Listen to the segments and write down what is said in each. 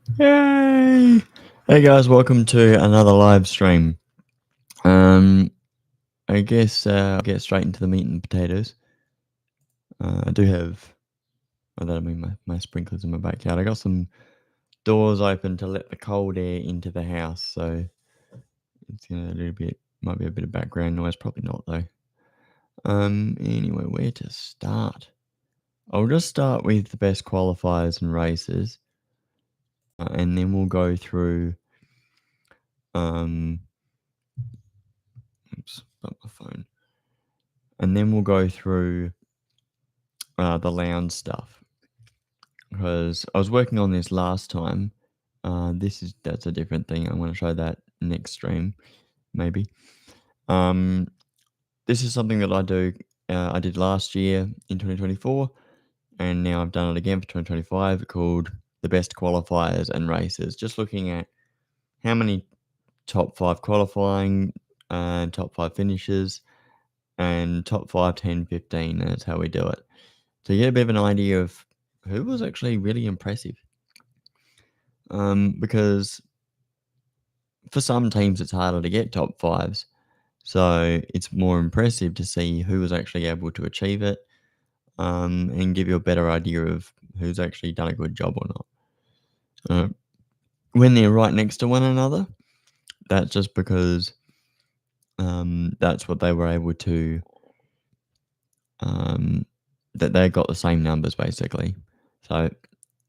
Yay! Hey guys, welcome to another live stream. I guess I'll get straight into the meat and potatoes. I do have, my sprinklers in my backyard. I got some doors open to let the cold air into the house, so it's a little bit, might be a bit of background noise. Probably not though. Anyway, where to start? I'll just start with the best qualifiers and races, and then we'll go through. Oops, got my phone. And then we'll go through the Lowndes stuff, because I was working on this last time. That's a different thing. I'm going to show that next stream, maybe. This is something that I do. I did last year in 2024, and now I've done it again for 2025, called the best qualifiers and races. Just looking at how many top 5 qualifying and top 5 finishes and top 5, 10, 15. And that's how we do it. So you get a bit of an idea of who was actually really impressive. Because for some teams it's harder to get top 5s. So it's more impressive to see who was actually able to achieve it, and give you a better idea of who's actually done a good job or not. When they're right next to one another, that's just because that's what they were able to, that they got the same numbers basically. So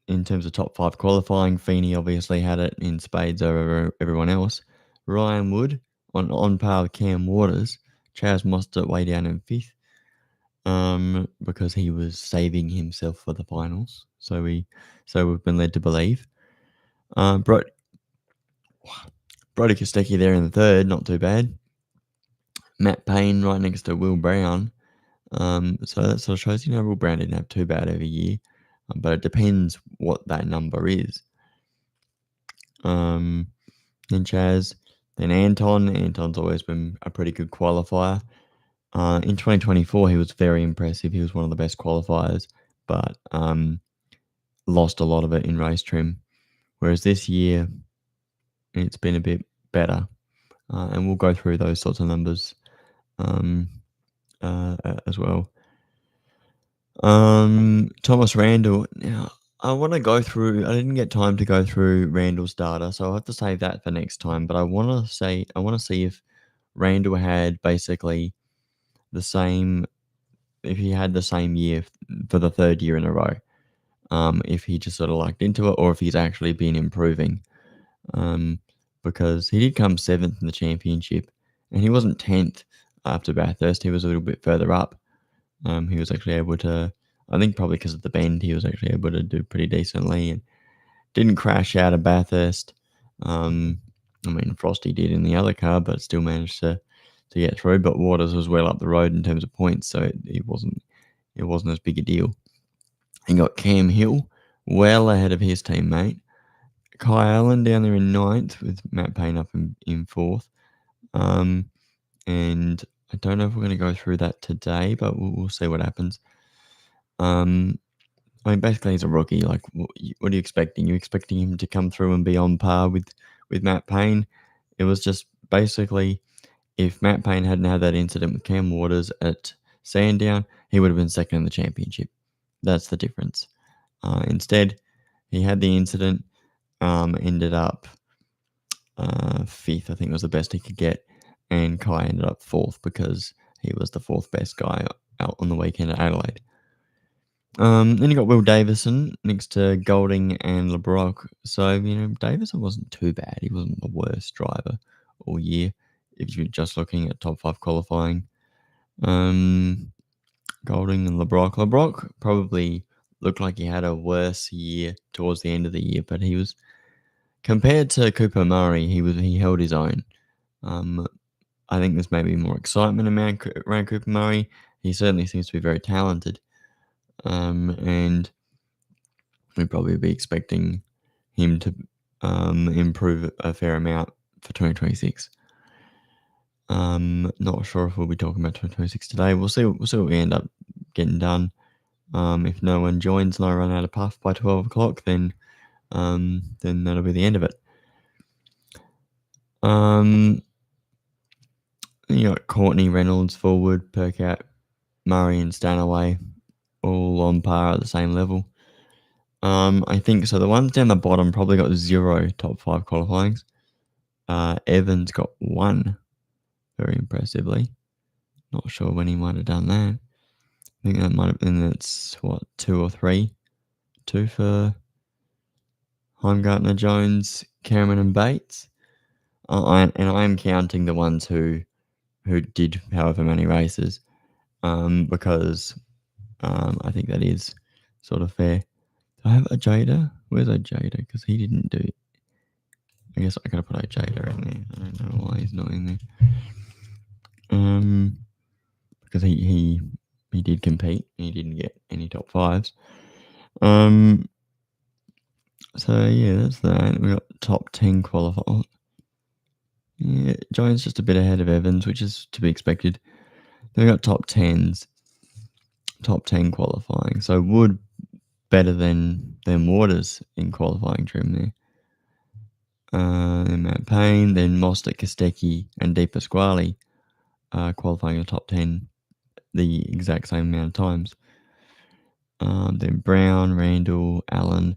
in terms of top 5 qualifying, Feeney obviously had it in spades over everyone else. Ryan Wood on par with Cam Waters. Chaz Mostert way down in 5th, because he was saving himself for the finals. So we've been led to believe. Brody Kostecki there in the 3rd, not too bad. Matt Payne right next to Will Brown. So that sort of shows, Will Brown didn't have too bad of a year, but it depends what that number is. Then Chaz, then Anton. Anton's always been a pretty good qualifier. In 2024, he was very impressive. He was one of the best qualifiers, but lost a lot of it in race trim. Whereas this year, it's been a bit better, and we'll go through those sorts of numbers as well. Thomas Randall. Now, I want to go through. I didn't get time to go through Randall's data, so I'll have to save that for next time. But I want to see if Randall had basically the same. If he had the same year for the 3rd year in a row, if he just sort of lucked into it, or if he's actually been improving. Because he did come 7th in the championship, and he wasn't 10th after Bathurst. He was a little bit further up. He was actually able to, I think probably because of the bend, he was actually able to do pretty decently and didn't crash out of Bathurst. Frosty did in the other car, but still managed to get through. But Waters was well up the road in terms of points, so it wasn't as big a deal. He got Cam Hill well ahead of his teammate. Kai Allen down there in 9th with Matt Payne up in 4th. And I don't know if we're going to go through that today, but we'll see what happens. Basically, he's a rookie. Like, what are you expecting? You're expecting him to come through and be on par with Matt Payne? It was just basically, if Matt Payne hadn't had that incident with Cam Waters at Sandown, he would have been 2nd in the championship. That's the difference. Instead, he had the incident, ended up 5th, I think was the best he could get, and Kai ended up 4th because he was the 4th best guy out on the weekend at Adelaide. Then you got Will Davison next to Golding and LeBrock. So, Davison wasn't too bad. He wasn't the worst driver all year if you're just looking at top 5 qualifying. Golding and LeBrock. LeBrock probably looked like he had a worse year towards the end of the year, but he was, compared to Cooper Murray, he held his own. I think there's maybe more excitement around Cooper Murray. He certainly seems to be very talented. And we'd probably be expecting him to improve a fair amount for 2026. Not sure if we'll be talking about 2026 today. We'll see what we end up getting done. If no one joins and I run out of puff by 12 o'clock, then then that'll be the end of it. You got Courtney, Reynolds forward, Percat, Murray, and Stanaway all on par at the same level. I think so. The ones down the bottom probably got 0 top 5 qualifyings. Evans got 1, very impressively. Not sure when he might have done that. I think that might have been, that's what, 2 or 3. 2 for Heimgartner, Jones, Cameron, and Bates. I am counting the ones who did however many races, because I think that is sort of fair. Do I have Ojeda? Where's Ojeda? Because he didn't do it. I guess I gotta put Ojeda in there. I don't know why he's not in there. Because he did compete. He didn't get any top 5s. So yeah, that's that. We got top 10 qualifier. Yeah, Jones just a bit ahead of Evans, which is to be expected. Then we got top 10s, top 10 qualifying. So Wood better than Waters in qualifying trim there. Then Matt Payne, then Mostert, Kostecki, and De Pasquale qualifying in the top 10 the exact same amount of times. Then Brown, Randall, Allen,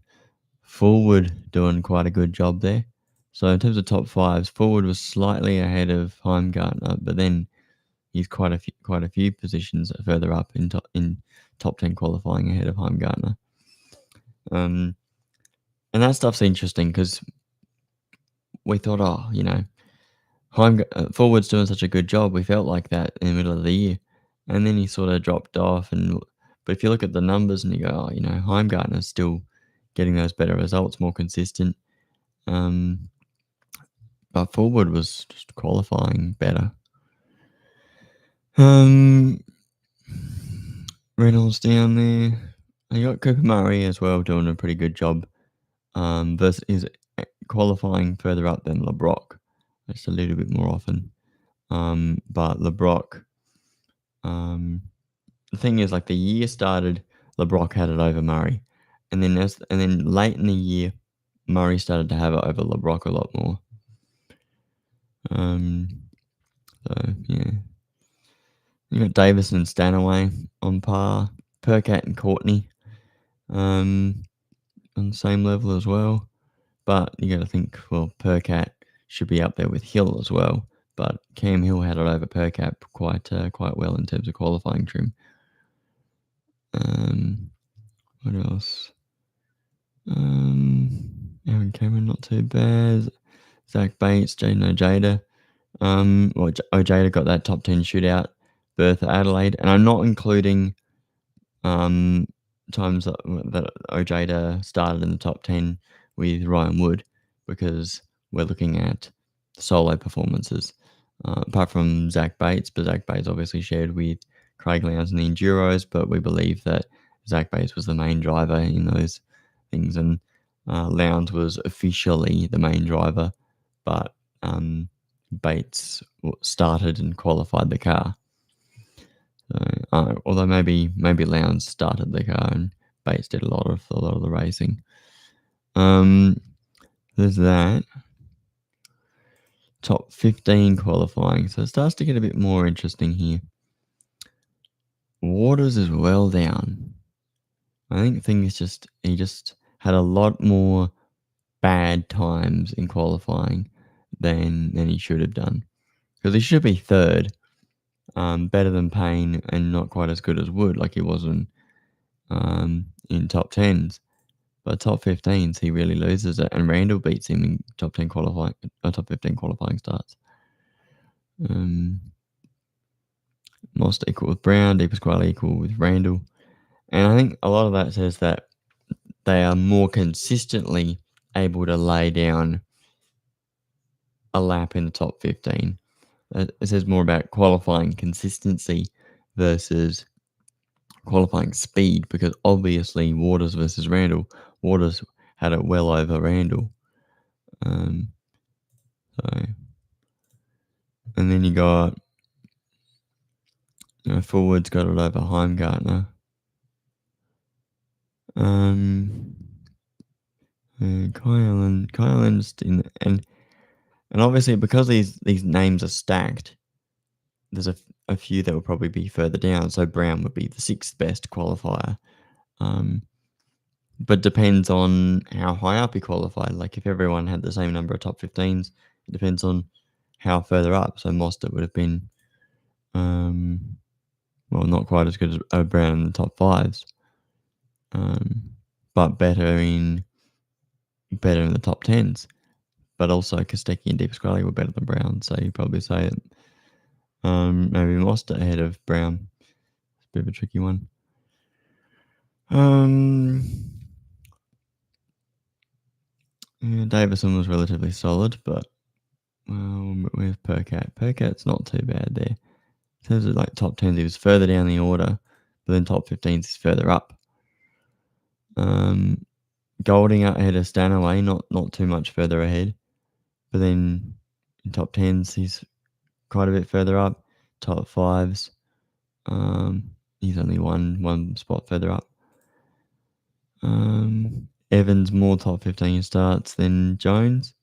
Forward doing quite a good job there. So in terms of top 5s, Forward was slightly ahead of Heimgartner, but then he's quite a few positions further up in top 10 qualifying ahead of Heimgartner. And that stuff's interesting because we thought, Forward's doing such a good job. We felt like that in the middle of the year, and then he sort of dropped off. But if you look at the numbers and you go, Heimgartner's still getting those better results, more consistent. But Forward was just qualifying better. Reynolds down there. You got Cooper Murray as well doing a pretty good job. Versus is qualifying further up than LeBrock, just a little bit more often. But LeBrock, the thing is, like, the year started, LeBrock had it over Murray, and then late in the year, Murray started to have it over LeBrock a lot more. So yeah, you got Davis and Stanaway on par, Percat and Courtney, on the same level as well. But you got to think, well, Percat should be up there with Hill as well. But Cam Hill had it over Percat quite well in terms of qualifying trim. What else? Aaron Cameron, not too bad. Zach Bates, Jaden Ojeda. Ojeda got that top 10 shootout berth at Adelaide. And I'm not including times that Ojeda started in the top 10 with Ryan Wood, because we're looking at solo performances. Apart from Zach Bates, but Zach Bates obviously shared with Craig Lowndes in the Enduros, but we believe that Zach Bates was the main driver in those things, and Lowndes was officially the main driver, but Bates started and qualified the car. So, although maybe Lowndes started the car and Bates did a lot of the racing. There's that. Top 15 qualifying. So it starts to get a bit more interesting here. Waters is well down. I think the thing is he just had a lot more bad times in qualifying than he should have done. Because he should be third, better than Payne and not quite as good as Wood, like he was in top 10s. But top 15s, he really loses it, and Randall beats him in top 15 qualifying starts. Most equal with Brown, De Pasquale equal with Randall. And I think a lot of that says that they are more consistently able to lay down a lap in the top 15. It says more about qualifying consistency versus qualifying speed, because obviously Waters versus Randall, Waters had it well over Randall. And then you got Forward's got it over Heimgartner. Kyle Allen just in and obviously because these names are stacked, there's a few that will probably be further down. So Brown would be the sixth best qualifier. Um, but depends on how high up he qualified. Like if everyone had the same number of top 15s, it depends on how further up. So Mostert would have been, well, not quite as good as Brown in the top fives, but better in the top tens. But also Kostecki and Pasquale were better than Brown, so you probably say it. Maybe Mostert ahead of Brown. It's a bit of a tricky one. Yeah, Davison was relatively solid, but where's Percat? Percat's not too bad there. In terms of like top 10s, he was further down the order, but then top 15s is further up. Golding out ahead of Stanaway, not too much further ahead, but then in top 10s, he's quite a bit further up. Top 5s, he's only one spot further up. Evans more top 15 starts than Jones.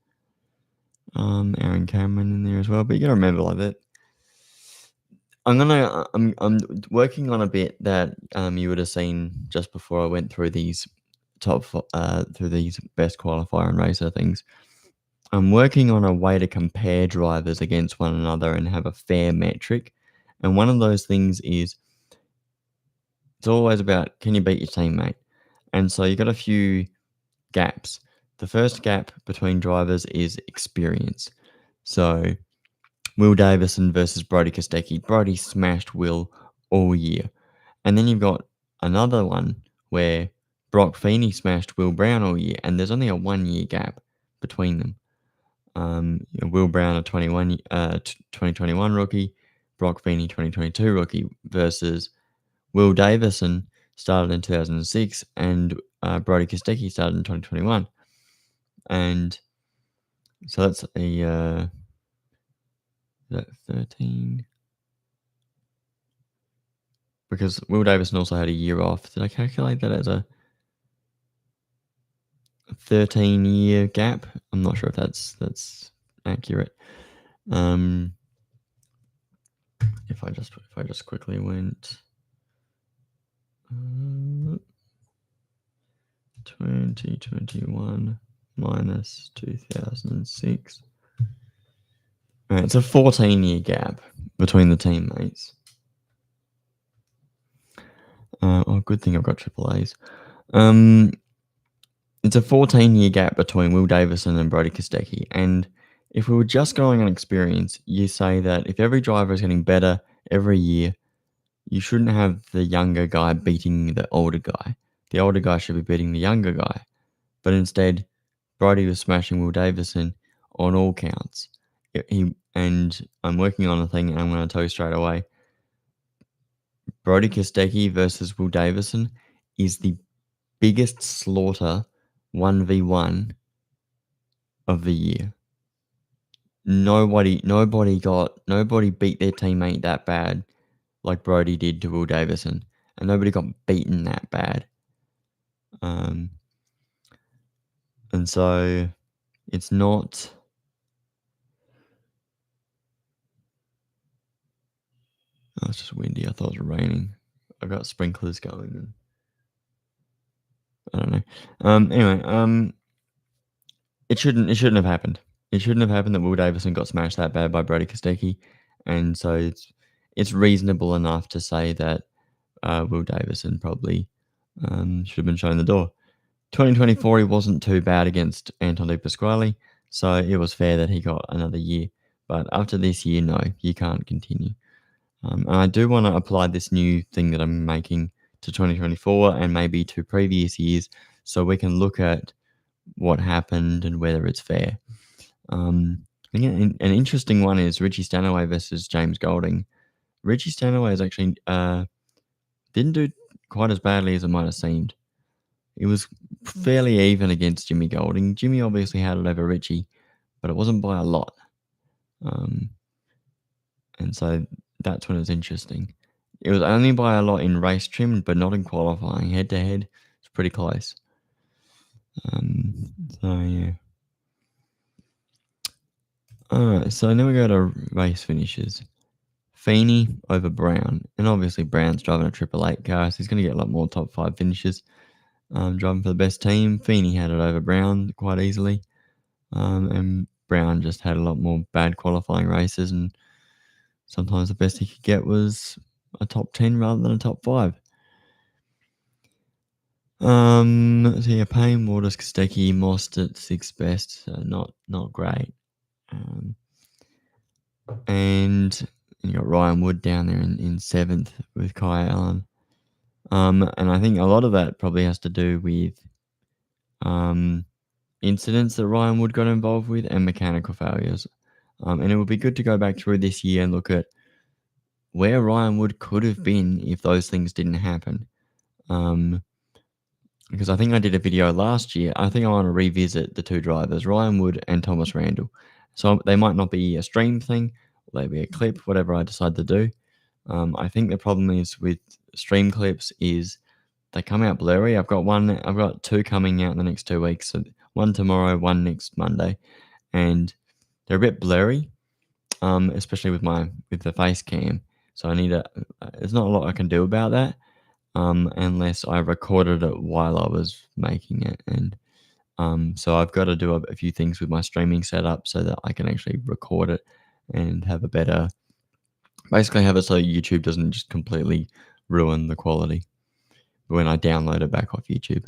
Aaron Cameron in there as well, but you got to remember like that. I'm working on a bit that you would have seen just before I went through these through these best qualifier and racer things. I'm working on a way to compare drivers against one another and have a fair metric. And one of those things is it's always about can you beat your teammate? And so you got a few gaps. The first gap between drivers is experience. So Will Davison versus Brodie Kostecki. Brodie smashed Will all year. And then you've got another one where Brock Feeney smashed Will Brown all year, and there's only a 1 year gap between them. Will Brown, a 2021 rookie, Brock Feeney, 2022 rookie, versus Will Davison, started in 2006, and Brodie Kostecki started in 2021. And so that's a that 13? Because Will Davison also had a year off. Did I calculate that as a 13-year gap? I'm not sure if that's accurate. If I just quickly went 2021 minus 2006. Right, it's a 14-year gap between the teammates. Good thing I've got triple A's. It's a 14-year gap between Will Davison and Brodie Kostecki. And if we were just going on experience, you say that if every driver is getting better every year, you shouldn't have the younger guy beating the older guy. The older guy should be beating the younger guy. But instead, Brodie was smashing Will Davison on all counts. And I'm working on a thing, and I'm going to tell you straight away. Brodie Kostecki versus Will Davison is the biggest slaughter 1v1 of the year. Nobody beat their teammate that bad like Brodie did to Will Davison, and nobody got beaten that bad. And so it's not. Oh, it's just windy. I thought it was raining. I've got sprinklers going, and I don't know. Anyway, it shouldn't have happened. It shouldn't have happened that Will Davison got smashed that bad by Brodie Kostecki, and so it's reasonable enough to say that Will Davison probably should have been shown the door. 2024, he wasn't too bad against Anton De Pasquale, so it was fair that he got another year. But after this year, no, you can't continue. And I do want to apply this new thing that I'm making to 2024 and maybe to previous years so we can look at what happened and whether it's fair. I think an interesting one is Richie Stanaway versus James Golding. Richie Stanaway is actually didn't do quite as badly as it might have seemed. It was fairly even against Jimmy Golding. Jimmy obviously had it over Richie, but it wasn't by a lot. And so that's when it was interesting. It was only by a lot in race trim, but not in qualifying. Head to head, it's pretty close. So yeah. Alright, so then we go to race finishes. Feeney over Brown, and obviously Brown's driving a Triple Eight car, so he's going to get a lot more top 5 finishes. Driving for the best team, Feeney had it over Brown quite easily, and Brown just had a lot more bad qualifying races, and sometimes the best he could get was a top 10 rather than a top 5. So yeah, Payne, Waters, Kostecki, Mostert, 6th best, so not great. And you got Ryan Wood down there in 7th with Kai Allen. And I think a lot of that probably has to do with incidents that Ryan Wood got involved with and mechanical failures. And it would be good to go back through this year and look at where Ryan Wood could have been if those things didn't happen. Because I think I did a video last year. I think I want to revisit the two drivers, Ryan Wood and Thomas Randall. So they might not be a stream thing, or they be a clip, whatever I decide to do. I think the problem is with stream clips is they come out blurry. I've got 2 coming out in the next 2 weeks. So one tomorrow, one next Monday, and they're a bit blurry, especially with the face cam. So I need there's not a lot I can do about that, unless I recorded it while I was making it, and so I've got to do a few things with my streaming setup so that I can actually record it and have basically have it so YouTube doesn't just completely ruin the quality when I download it back off YouTube.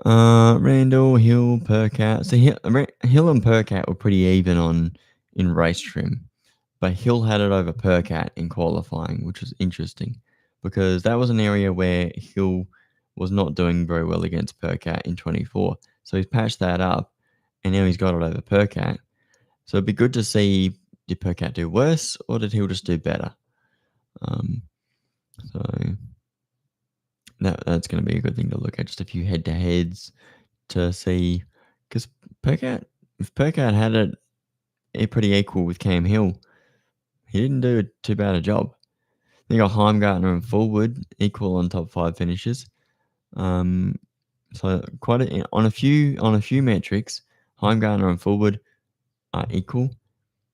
Randall, Hill, Percat. So Hill and Percat were pretty even in race trim, but Hill had it over Percat in qualifying, which was interesting because that was an area where Hill was not doing very well against Percat in 24. So he's patched that up, and now he's got it over Percat. So it'd be good to see, did Percat do worse or did Hill just do better? So that's going to be a good thing to look at, just a few head-to-heads to see, because if Percat had it pretty equal with Cam Hill, he didn't do too bad a job. Then you got Heimgartner and Fullwood equal on top 5 finishes. So on a few metrics, Heimgartner and Fullwood are equal.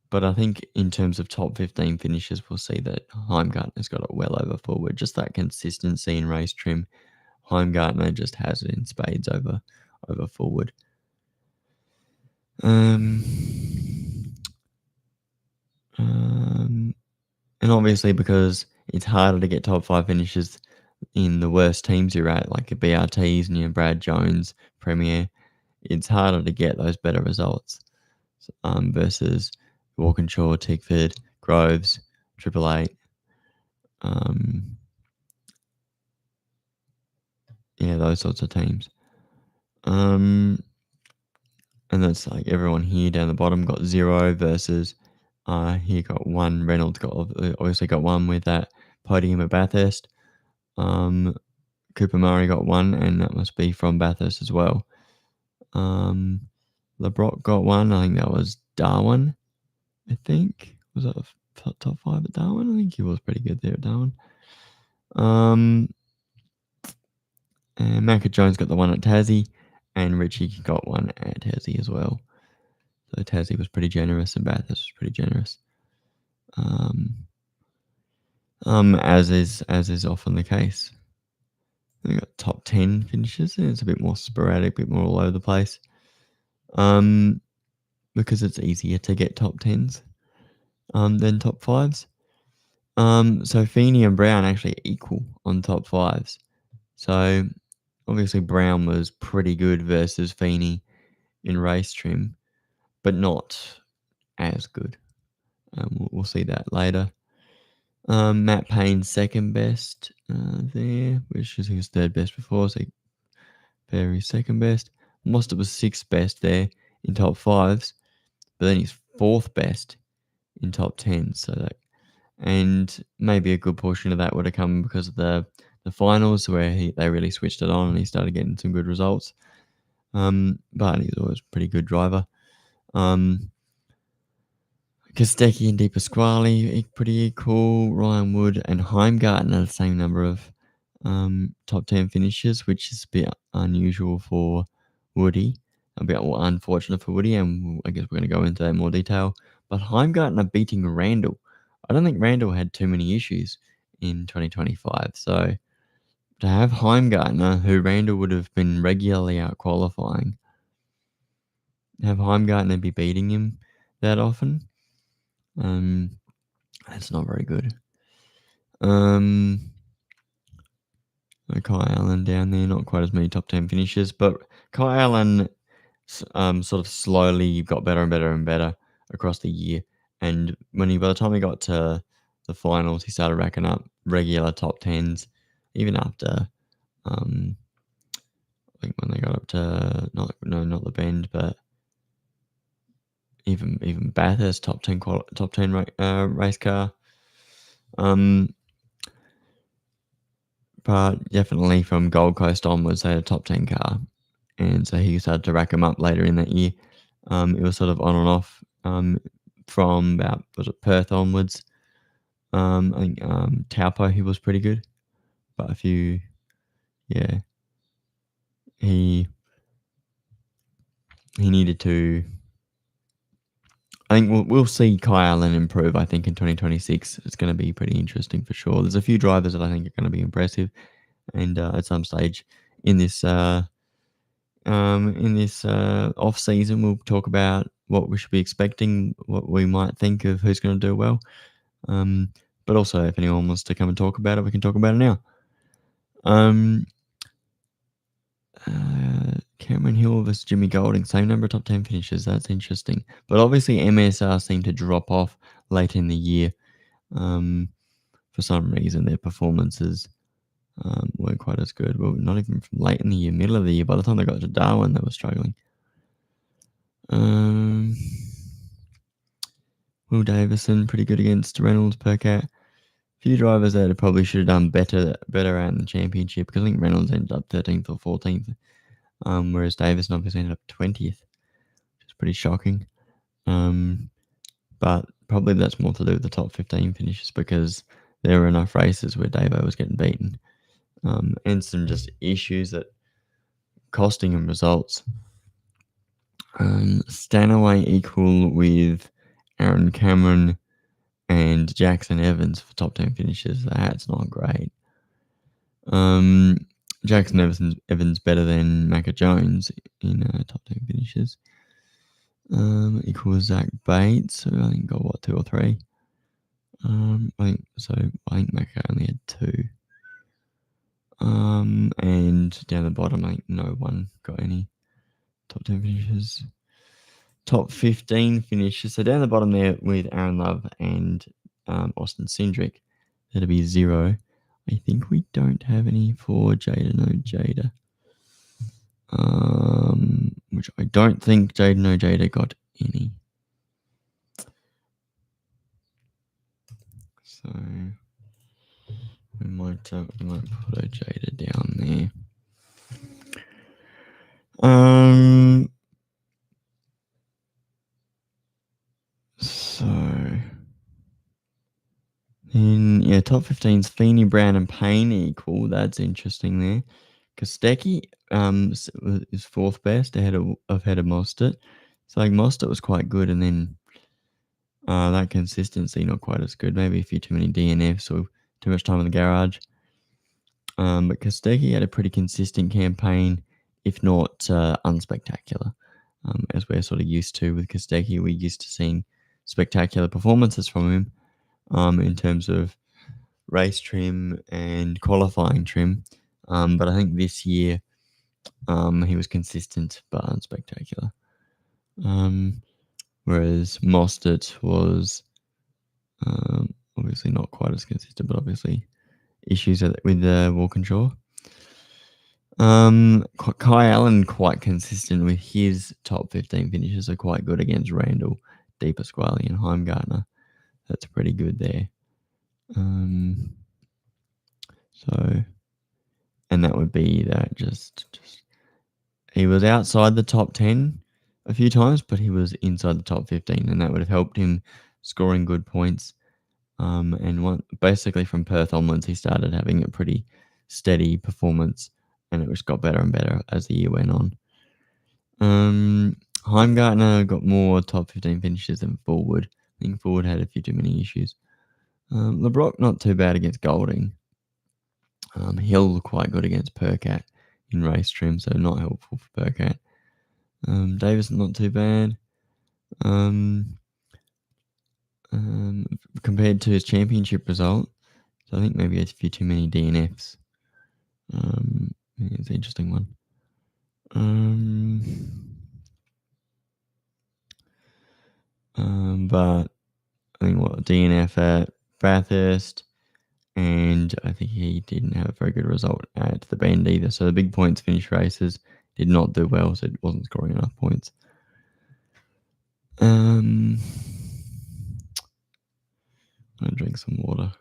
But I think in terms of top 15 finishes, we'll see that Heimgartner's got it well over Fullwood. Just that consistency in race trim, Heimgartner just has it in spades over Fullwood. And obviously because it's harder to get top 5 finishes in the worst teams you're at, like the BRTs and Brad Jones, Premier, it's harder to get those better results versus Walkinshaw, Tickford, Groves, Triple Eight. Those sorts of teams. And that's like everyone here down the bottom got 0 versus here got 1. Reynolds obviously got 1 with that podium at Bathurst. Cooper Murray got 1, and that must be from Bathurst as well. LeBrock got 1. I think that was Darwin. I think was that top 5 at Darwin. I think he was pretty good there at Darwin. And Macca Jones got the 1 at Tassie, and Richie got 1 at Tassie as well. So Tassie was pretty generous, and Bathurst was pretty generous. As is often the case. We got top 10 finishes, and it's a bit more sporadic, a bit more all over the place. Because it's easier to get top 10s than top 5s. So Feeney and Brown actually equal on top 5s. So obviously Brown was pretty good versus Feeney in race trim, but not as good. We'll see that later. Matt Payne's 2nd best there, which is his 3rd best before, so Perry's 2nd best. Mostert was 6th best there in top 5s, but then he's 4th best in top 10s. So and maybe a good portion of that would have come because of the finals where they really switched it on and he started getting some good results. But he's always a pretty good driver. Kostecki and Di Pasquale pretty equal. Ryan Wood and Heimgartner the same number of top 10 finishes, which is a bit unusual for Woody. A bit unfortunate for Woody, and I guess we're going to go into that in more detail. But Heimgartner beating Randall. I don't think Randall had too many issues in 2025. So to have Heimgartner, who Randall would have been regularly out qualifying, have Heimgartner be beating him that often, that's not very good. Kai Allen down there, not quite as many top 10 finishes, but Kai Allen sort of slowly got better and better and better across the year. And by the time he got to the finals, he started racking up regular top 10s, even after, I think when they got up to, not the Bend, but even Bathurst top 10 race car. But definitely from Gold Coast onwards, they had a top 10 car. And so he started to rack them up later in that year. It was sort of on and off from about, was it Perth onwards? I think Taupo, he was pretty good. But he needed to. I think we'll see Kai Allen improve, I think, in 2026. It's going to be pretty interesting for sure. There's a few drivers that I think are going to be impressive. And at some stage in this off season, we'll talk about what we should be expecting, what we might think of who's going to do well. But also, if anyone wants to come and talk about it, we can talk about it now. Cameron Hill versus Jimmy Golding, same number of top 10 finishes. That's interesting. But obviously, MSR seemed to drop off late in the year. For some reason, their performances weren't quite as good. Well, not even from late in the year, middle of the year. By the time they got to Darwin, they were struggling. Will Davison, pretty good against Reynolds, Percat. A few drivers that probably should have done better out in the championship, because I think Reynolds ended up 13th or 14th, whereas Davison obviously ended up 20th, which is pretty shocking. But probably that's more to do with the top 15 finishes, because there were enough races where Davo was getting beaten, and some just issues that costing him results. Stanaway equal with Aaron Cameron and Jackson Evans for top 10 finishes. That's not great. Jackson Evans better than Macca Jones in top 10 finishes. Equals Zach Bates, who I think got 2 or 3. I think Macca only had 2. And down the bottom, I think no one got any top 10 finishes. Top 15 finishes. So down the bottom there with Aaron Love and Austin Cindric, that'll be 0. I think we don't have any for Jaden Ojeda. Which I don't think Jaden Ojeda got any. So we might put Ojeda down there. Top 15's Feeney, Brown, and Payne equal. That's interesting there. Kostecki is 4th best ahead of Mostert. So like Mostert was quite good, and then that consistency not quite as good. Maybe a few too many DNFs or too much time in the garage. But Kostecki had a pretty consistent campaign, if not unspectacular. As we're sort of used to with Kostecki, we're used to seeing spectacular performances from him in terms of race trim and qualifying trim. But I think this year he was consistent but unspectacular. Whereas Mostert was obviously not quite as consistent, but obviously issues with the wall control. Kai Allen quite consistent with his top 15 finishes, are quite good against Randall, Di Pasquale, and Heimgartner. That's pretty good there. And that would be that. Just he was outside the top 10 a few times, but he was inside the top 15, and that would have helped him scoring good points. And basically from Perth onwards, he started having a pretty steady performance, and it just got better and better as the year went on. Heimgartner got more top 15 finishes than Forward. I think Forward had a few too many issues. LeBrock not too bad against Golding. Hill quite good against Percat in race trim, so not helpful for Percat. Davis not too bad. Compared to his championship result, so I think maybe a few too many DNFs. It's an interesting one. But I think DNF at Bathurst, and I think he didn't have a very good result at the Bend either. So the big points finish races did not do well, so it wasn't scoring enough points. I'm gonna drink some water.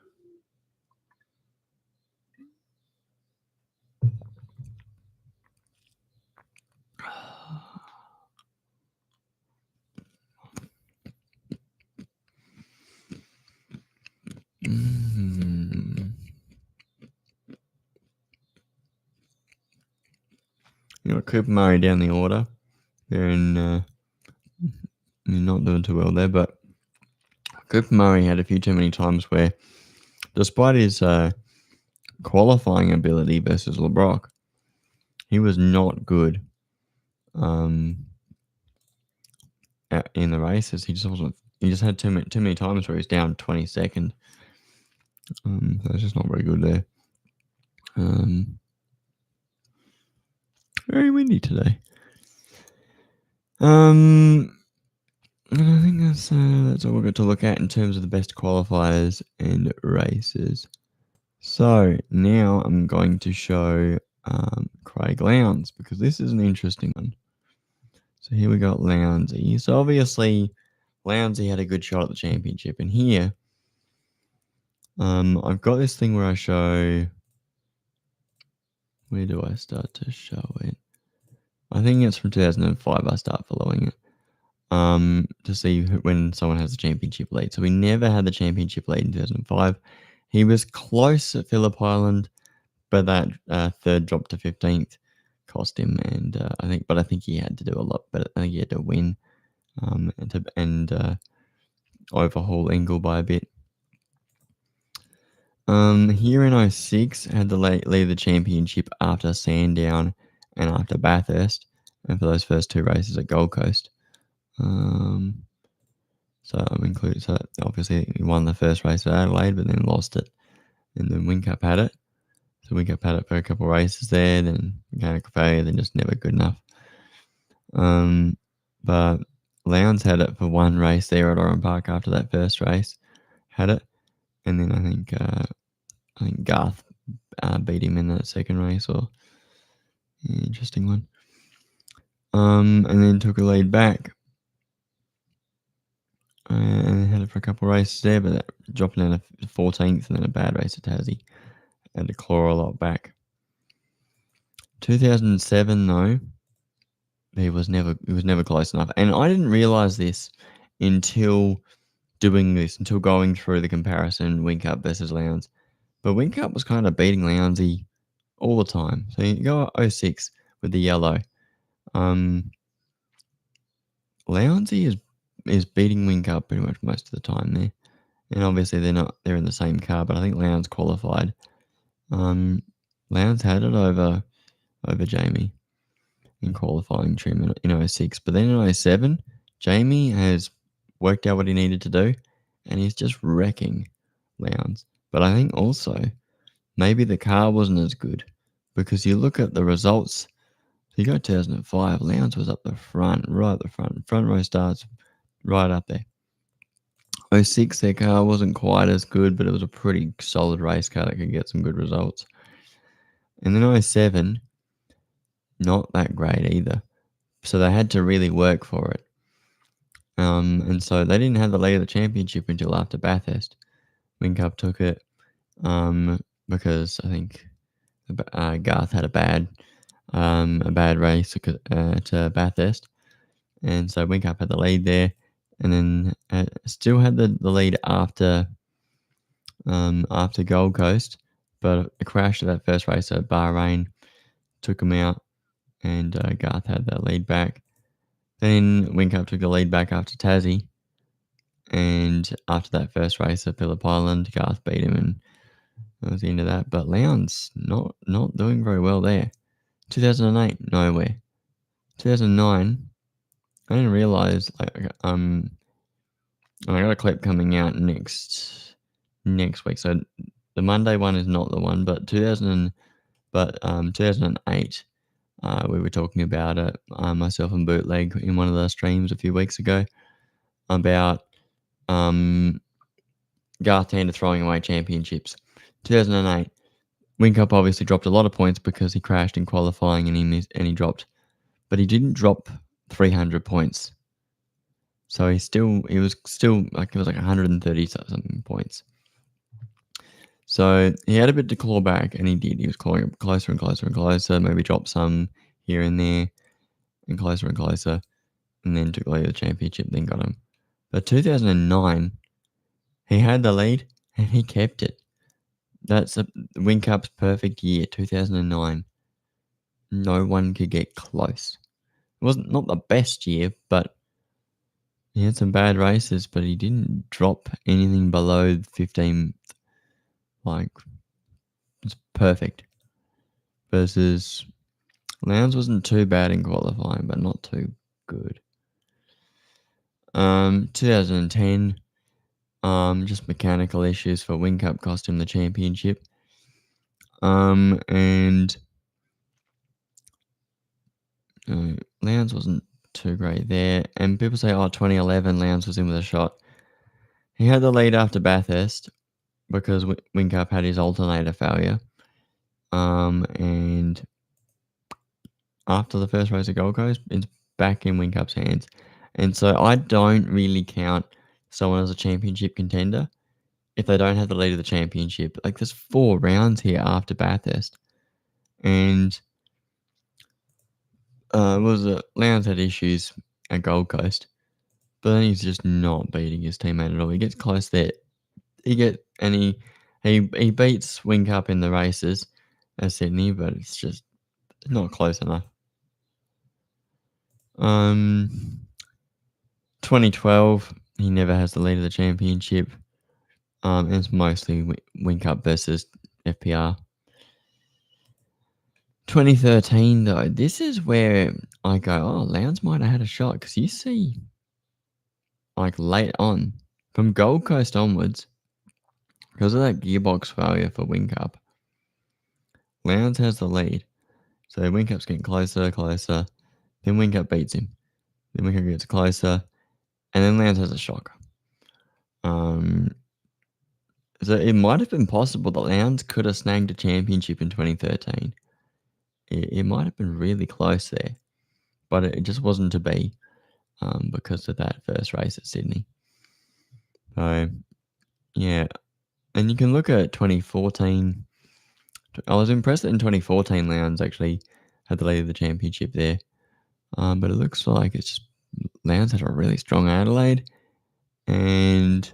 You know, Cooper Murray down the order. They're not doing too well there, but Cooper Murray had a few too many times where, despite his qualifying ability versus LeBrock, he was not good in the races. He just wasn't. He just had too many times where he's down 22nd. So it's just not very good there. Very windy today. And I think that's all we've got to look at in terms of the best qualifiers and races. So now I'm going to show Craig Lowndes, because this is an interesting one. So here we got Lowndesy. So obviously Lowndesy had a good shot at the championship, and here I've got this thing where I show. Where do I start to show it? I think it's from 2005 I start following it. To see when someone has a championship lead. So we never had the championship lead in 2005. He was close at Phillip Island, but that third drop to 15th cost him. And I think he had to do a lot better. I think he had to win and overhaul Engel by a bit. Here in 06, had to lead the championship after Sandown and after Bathurst, and for those first two races at Gold Coast. So obviously he won the first race at Adelaide, but then lost it, and then Whincup had it. So Whincup had it for a couple of races there, then mechanical failure, then just never good enough. But Lowndes had it for one race there at Oran Park after that first race, had it, and then I think Garth beat him in that second race, or interesting one. And then took a lead back. And had it for a couple of races there, but that dropping down to 14th, and then a bad race at Tassie. Had to claw a lot back. 2007 though, he was never close enough, and I didn't realise this until going through the comparison Whincup versus Lowndes. But Whincup was kind of beating Lowndesy all the time. So you go 06 with the yellow. Lowndesy is beating Whincup pretty much most of the time there. And obviously they're in the same car, but I think Lowndes qualified. Lowndes had it over Jamie in qualifying trim in 06. But then in 07, Jamie has worked out what he needed to do, and he's just wrecking Lowndes. But I think also maybe the car wasn't as good, because you look at the results. So you go 2005, Lowndes was up the front, right at the front row starts right up there. 06, their car wasn't quite as good, but it was a pretty solid race car that could get some good results. And then 07, not that great either. So they had to really work for it. And so they didn't have the lead of the championship until after Bathurst. Whincup took it because I think Garth had a bad race to Bathurst. And so Whincup had the lead there. and then still had the lead after Gold Coast, but a crash of that first race at Bahrain took him out, and Garth had that lead back. Then Whincup took the lead back after Tassie, and after that first race at Phillip Island, Garth beat him, and that was the end of that. But Lowndes not doing very well there. 2008, nowhere. 2009, I didn't realise, I got a clip coming out next week. So the Monday one is not the one, but 2008, we were talking about it, myself and Bootleg, in one of the streams a few weeks ago, about Garth Tander throwing away championships. 2008, Whincup obviously dropped a lot of points because he crashed in qualifying and he dropped, but he didn't drop 300 points. So he was still like, it was like 130 something points. So he had a bit to claw back, and he did. He was clawing closer and closer and closer, maybe dropped some here and there, and closer, and then took the lead of the championship, then got him. But 2009, he had the lead, and he kept it. That's Whincup's perfect year, 2009. No one could get close. It wasn't not the best year, but he had some bad races, but he didn't drop anything below 15. Like, it's perfect. Versus Lowndes wasn't too bad in qualifying, but not too good. 2010, just mechanical issues for Whincup cost him the championship. And Lowndes wasn't too great there. And people say, 2011, Lowndes was in with a shot. He had the lead after Bathurst because Whincup had his alternator failure. And after the first race of Gold Coast, it's back in Whincup's hands. And so I don't really count someone as a championship contender if they don't have the lead of the championship. Like, there's 4 rounds here after Bathurst. And Lowndes had issues at Gold Coast, but then he's just not beating his teammate at all. He gets close there. He beats Whincup in the races at Sydney, but it's just not close enough. 2012, he never has the lead of the championship. It's mostly Whincup versus FPR. 2013, though, this is where I go, Lowndes might have had a shot, because you see, like, late on, from Gold Coast onwards, because of that gearbox failure for Whincup, Lowndes has the lead. So Whincup's getting closer, then Whincup beats him. Then Whincup gets closer, and then Lowndes has a shocker. So it might have been possible that Lowndes could have snagged a championship in 2013. It might have been really close there, but it just wasn't to be because of that first race at Sydney. So, yeah. And you can look at 2014. I was impressed that in 2014, Lowndes actually had the lead of the championship there. But it looks like it's just Lowndes had a really strong Adelaide, and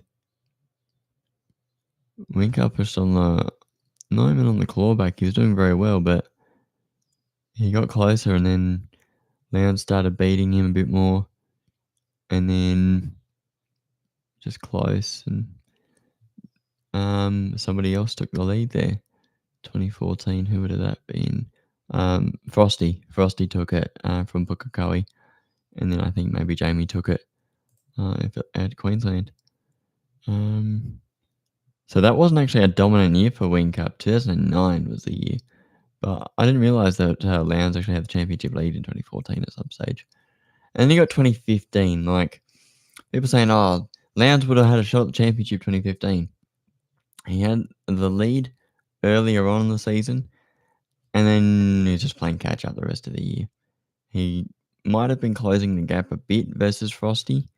Whincup was not even on the clawback. He was doing very well, but he got closer, and then Lowndes started beating him a bit more, and then just close, and somebody else took the lead there. 2014, who would have that been? Frosty took it from Pukekohe, and then I think maybe Jamie took it at Queensland. So that wasn't actually a dominant year for Whincup. 2009 was the year, but I didn't realise that Lowndes actually had the championship lead in 2014 at some stage. And then you got 2015. Like, people saying, Lowndes would have had a shot at the championship 2015. He had the lead earlier on in the season, and then he was just playing catch up the rest of the year. He might have been closing the gap a bit versus Frosty,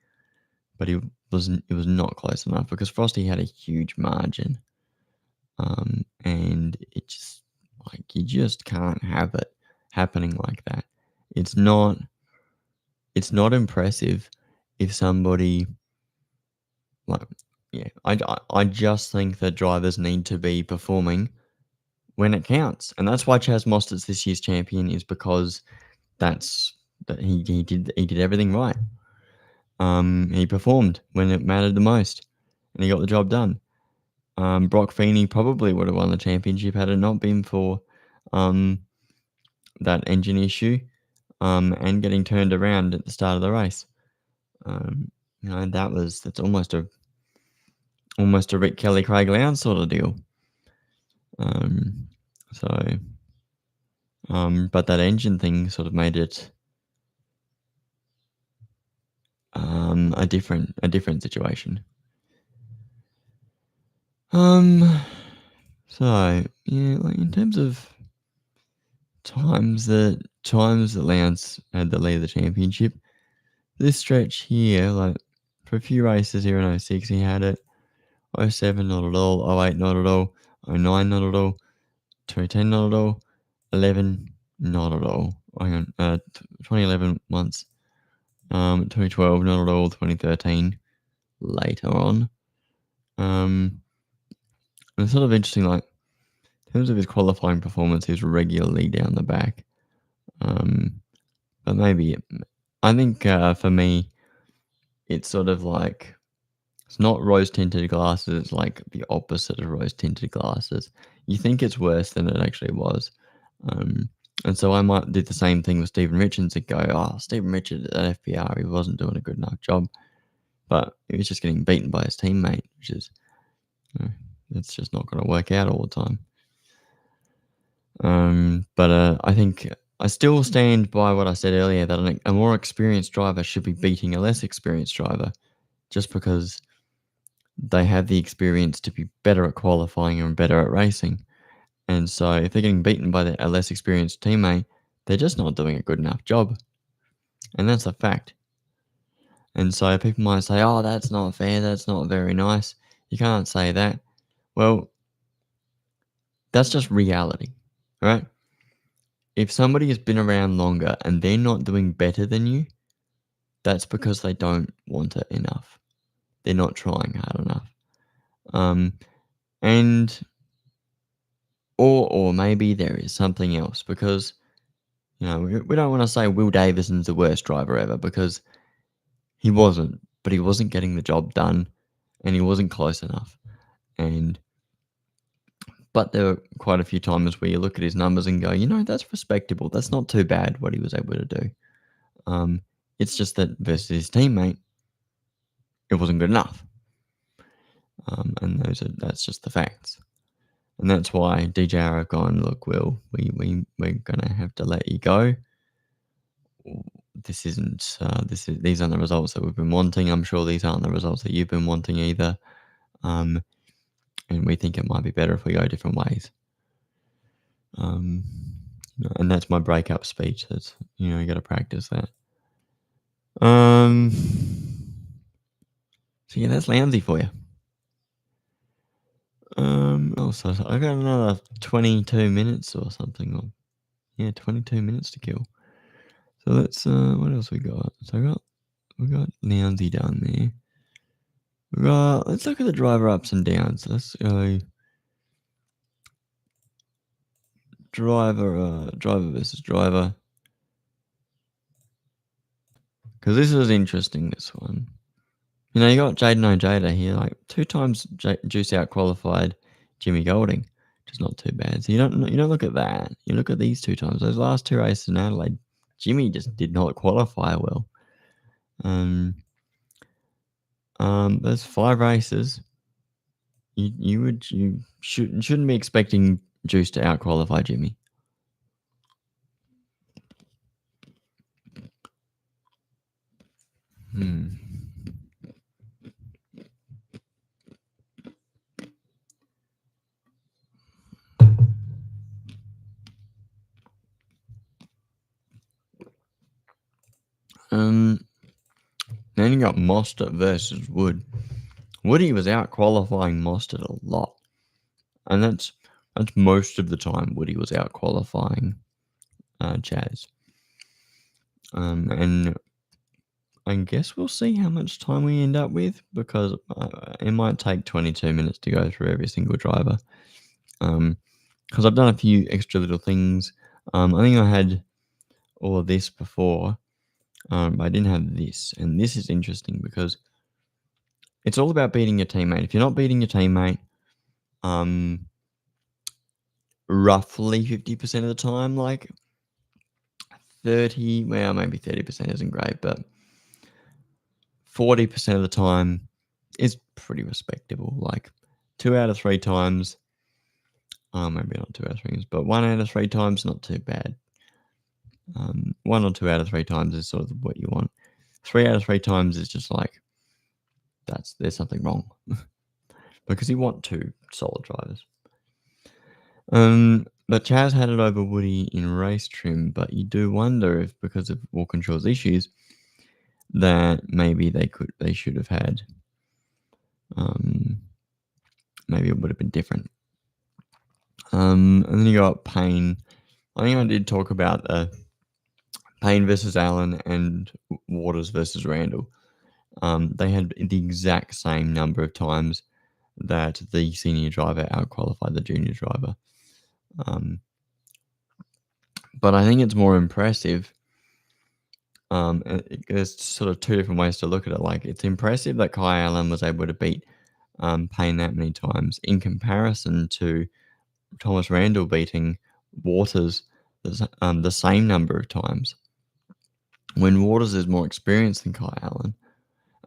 but it was not close enough because Frosty had a huge margin. And it just, like, you just can't have it happening like that. It's not impressive if somebody Like, yeah, I just think that drivers need to be performing when it counts, and that's why Chaz Mostert's this year's champion is because that's that he did everything right. He performed when it mattered the most, and he got the job done. Brock Feeney probably would have won the championship had it not been for um, that engine issue and getting turned around at the start of the race. That's almost a Rick Kelly, Craig Lowndes sort of deal. Um, so, but that engine thing sort of made it a different situation. So yeah, like in terms of times that Lowndes had the lead of the championship, this stretch here, like for a few races here in 06, he had it. 07 not at all, 08 not at all, 09 not at all, 2010 not at all, 11 not at all. Hang on, 2011 once, 2012 not at all, 2013 later on. It's sort of interesting, like in terms of his qualifying performance, he's regularly down the back. But maybe I think for me, it's sort of like it's not rose tinted glasses. It's like the opposite of rose tinted glasses. You think it's worse than it actually was. And so I might do the same thing with Stephen Richards and go, oh, Stephen Richards at FPR, he wasn't doing a good enough job. But he was just getting beaten by his teammate, which is, it's just not going to work out all the time. But I think I still stand by what I said earlier that a more experienced driver should be beating a less experienced driver just because they have the experience to be better at qualifying and better at racing. And so if they're getting beaten by a less experienced teammate, they're just not doing a good enough job. And that's a fact. And so people might say, oh, that's not fair. That's not very nice. You can't say that. Well, that's just reality, right? If somebody has been around longer and they're not doing better than you, that's because they don't want it enough. They're not trying hard enough. And or maybe there is something else because we don't want to say Will Davison's the worst driver ever because he wasn't, but he wasn't getting the job done and he wasn't close enough. But there were quite a few times where you look at his numbers and go, that's respectable. That's not too bad what he was able to do. It's just that versus his teammate, it wasn't good enough. And that's just the facts. And that's why DJR have gone, look, Will, we're gonna have to let you go. These aren't the results that we've been wanting. I'm sure these aren't the results that you've been wanting either. And we think it might be better if we go different ways. And that's my breakup speech. That's you got to practice that. So yeah, that's Lowndsy for you. So I got another 22 minutes or something. 22 minutes to kill. So let's what else we got? So we got Lowndsy down there. Let's look at the driver ups and downs. Let's go driver versus driver. Because this is interesting, this one. You got Jaden Ojeda here, like 2 times Juice out qualified Jimmy Golding, which is not too bad. So you don't look at that. You look at these 2 times. Those last 2 races in Adelaide, Jimmy just did not qualify well. There's 5 races. You shouldn't be expecting Juice to out qualify Jimmy. Then you got Mostert versus Wood. Woody was out qualifying Mostert a lot, and that's most of the time Woody was out qualifying Chaz. And I guess we'll see how much time we end up with because it might take 22 minutes to go through every single driver. Because I've done a few extra little things. I think I had all of this before, but I didn't have this. And this is interesting because it's all about beating your teammate. If you're not beating your teammate, um, roughly 50% of the time, like 30, well, maybe 30% isn't great, but 40% of the time is pretty respectable. Like 2 out of 3 times, maybe not 2 out of 3, but 1 out of 3 times, not too bad. 1 or 2 out of 3 times is sort of what you want. 3 out of 3 times is just like there's something wrong because you want two solid drivers. But Chaz had it over Woody in race trim, but you do wonder if because of wall controls issues that maybe they should have had. Maybe it would have been different. And then you got Payne. I think I did talk about Payne versus Allen and Waters versus Randall. They had the exact same number of times that the senior driver outqualified the junior driver. But I think it's more impressive. There's sort of two different ways to look at it. Like, it's impressive that Kai Allen was able to beat Payne that many times in comparison to Thomas Randall beating Waters the same number of times. When Waters is more experienced than Kai Allen,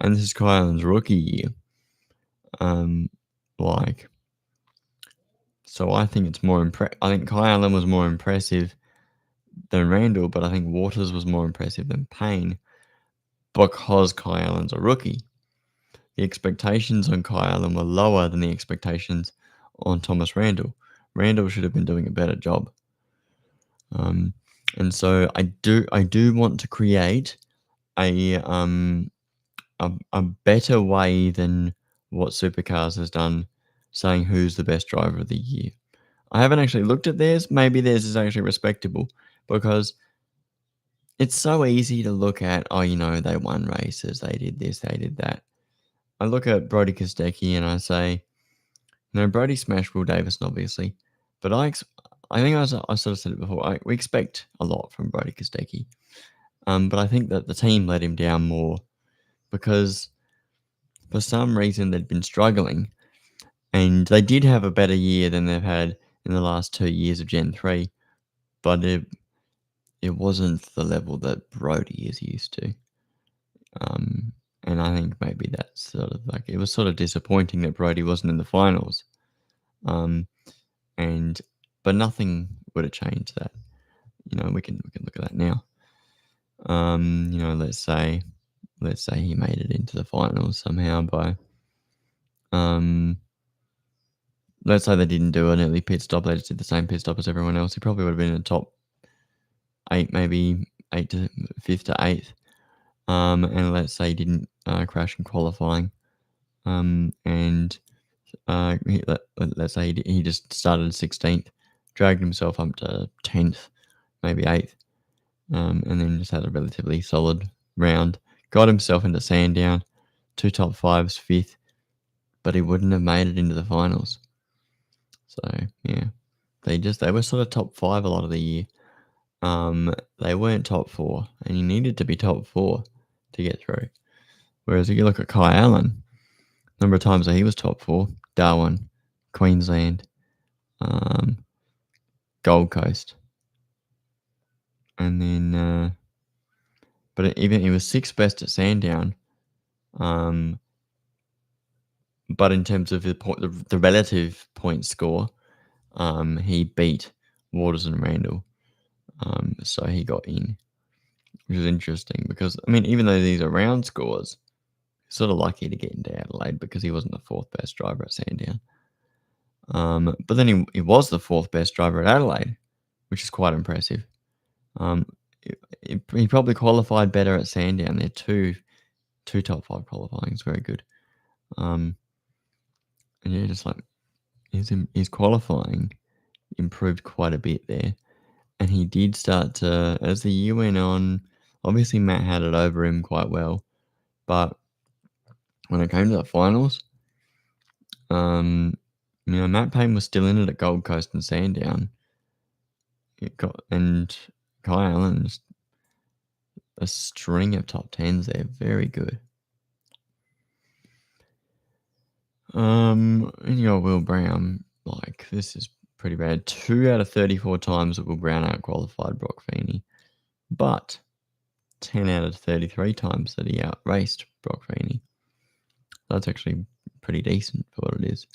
and this is Kai Allen's rookie year, so I think it's more I think Kai Allen was more impressive than Randall, but I think Waters was more impressive than Payne because Kai Allen's a rookie. The expectations on Kai Allen were lower than the expectations on Thomas Randall. Randall should have been doing a better job. And so I do want to create a better way than what Supercars has done, saying who's the best driver of the year. I haven't actually looked at theirs. Maybe theirs is actually respectable because it's so easy to look at, they won races, they did this, they did that. I look at Brody Kostecki and I say, Brody smashed Will Davison, obviously, but I think I sort of said it before. We expect a lot from Brody Kostecki, but I think that the team let him down more because for some reason they'd been struggling, and they did have a better year than they've had in the last 2 years of Gen 3, but it wasn't the level that Brody is used to. And I think maybe that's sort of like, it was sort of disappointing that Brody wasn't in the finals. But nothing would have changed that. We can look at that now. Let's say he made it into the finals somehow by, let's say they didn't do an early pit stop. They just did the same pit stop as everyone else. He probably would have been in the top 8, maybe 5th to 8th. And let's say he didn't crash in qualifying. Let's say he just started 16th, dragged himself up to 10th, maybe 8th, and then just had a relatively solid round. Got himself into Sandown, 2 top 5s, 5th, but he wouldn't have made it into the finals. So yeah, they were sort of top 5 a lot of the year. They weren't top 4, and you needed to be top 4 to get through. Whereas if you look at Kai Allen, number of times that he was top 4, Darwin, Queensland, Gold Coast, and then but even he was 6th best at Sandown. But in terms of the relative point score, he beat Waters and Randall, so he got in, which is interesting because even though these are round scores, he's sort of lucky to get into Adelaide because he wasn't the 4th best driver at Sandown. But then he was the 4th best driver at Adelaide, which is quite impressive. He probably qualified better at Sandown. They're two top 5 qualifying is very good. And yeah, just like his qualifying improved quite a bit there. And he did start to, as the year went on, obviously Matt had it over him quite well. But when it came to the finals, Matt Payne was still in it at Gold Coast and Sandown. And Kai Allen, just a string of top 10s there. Very good. And you got Will Brown. Like, this is pretty bad. 2 out of 34 times that Will Brown out-qualified Brock Feeney. But 10 out of 33 times that he outraced Brock Feeney. That's actually pretty decent for what it is.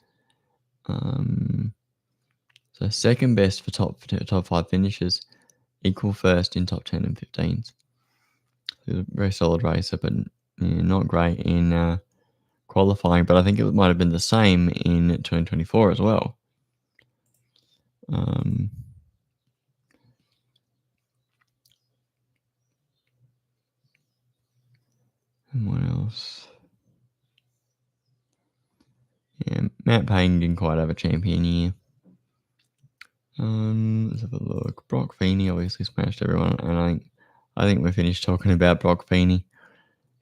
So second best for top 5 finishes, equal first in top 10 and 15s. He was a very solid racer, but not great in qualifying. But I think it might have been the same in 2024 as well. And what else? Yeah, Matt Payne didn't quite have a champion year. Let's have a look. Brock Feeney obviously smashed everyone, and I think we're finished talking about Brock Feeney.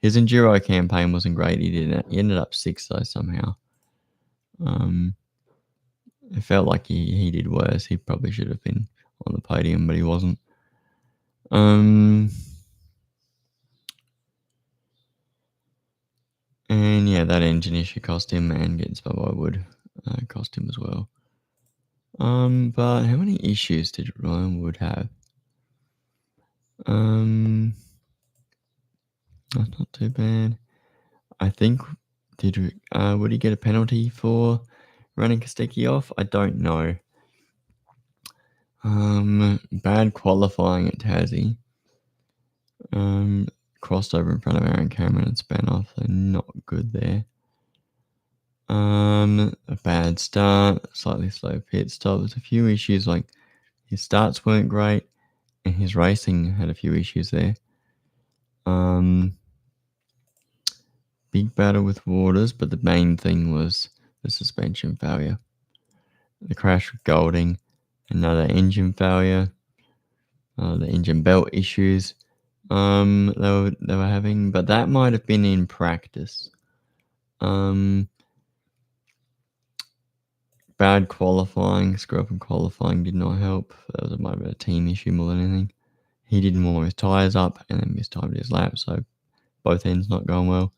His enduro campaign wasn't great. He ended up 6th though somehow. It felt like he did worse. He probably should have been on the podium, but he wasn't. And yeah, that engine issue cost him, and getting spun by wood cost him as well. But how many issues did Ryan Wood have? That's not too bad. I think would he get a penalty for running Kostecki off? I don't know. Bad qualifying at Tassie. Crossed over in front of Aaron Cameron and span off, so not good there. A bad start, slightly slow pit stop. There's a few issues, like his starts weren't great, and his racing had a few issues there. Big battle with Waters, but the main thing was the suspension failure. The crash with Golding, another engine failure, the engine belt issues they were having, but that might have been in practice. Bad qualifying, screw up in qualifying did not help. That might have been a team issue more than anything. He didn't warm his tyres up and then mistimed his lap, so both ends not going well.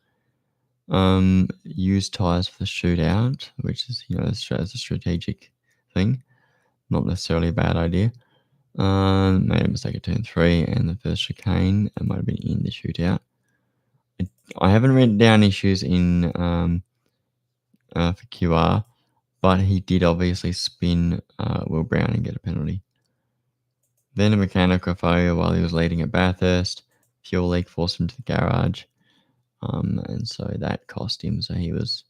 Used tyres for the shootout, which is, as a strategic thing, not necessarily a bad idea. Made a mistake at turn 3 and the first chicane. It might have been in the shootout. I haven't written down issues in for QR, but he did obviously spin Will Brown and get a penalty. Then a mechanical failure while he was leading at Bathurst. Fuel leak forced him to the garage. And so that cost him. So he was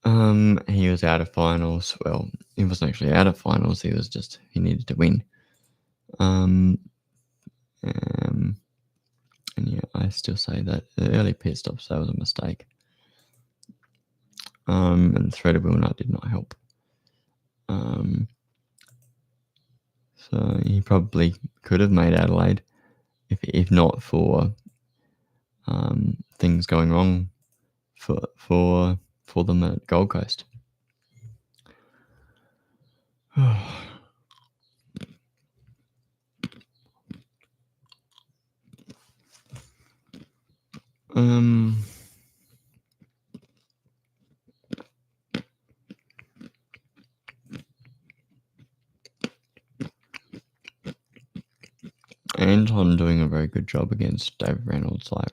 out of finals. Well, he wasn't actually out of finals. He needed to win. And yeah, I still say that the early pit stops, that was a mistake. And the threaded wheel nut did not help. So he probably could have made Adelaide if not for things going wrong for them at Gold Coast. Anton doing a very good job against David Reynolds. Like,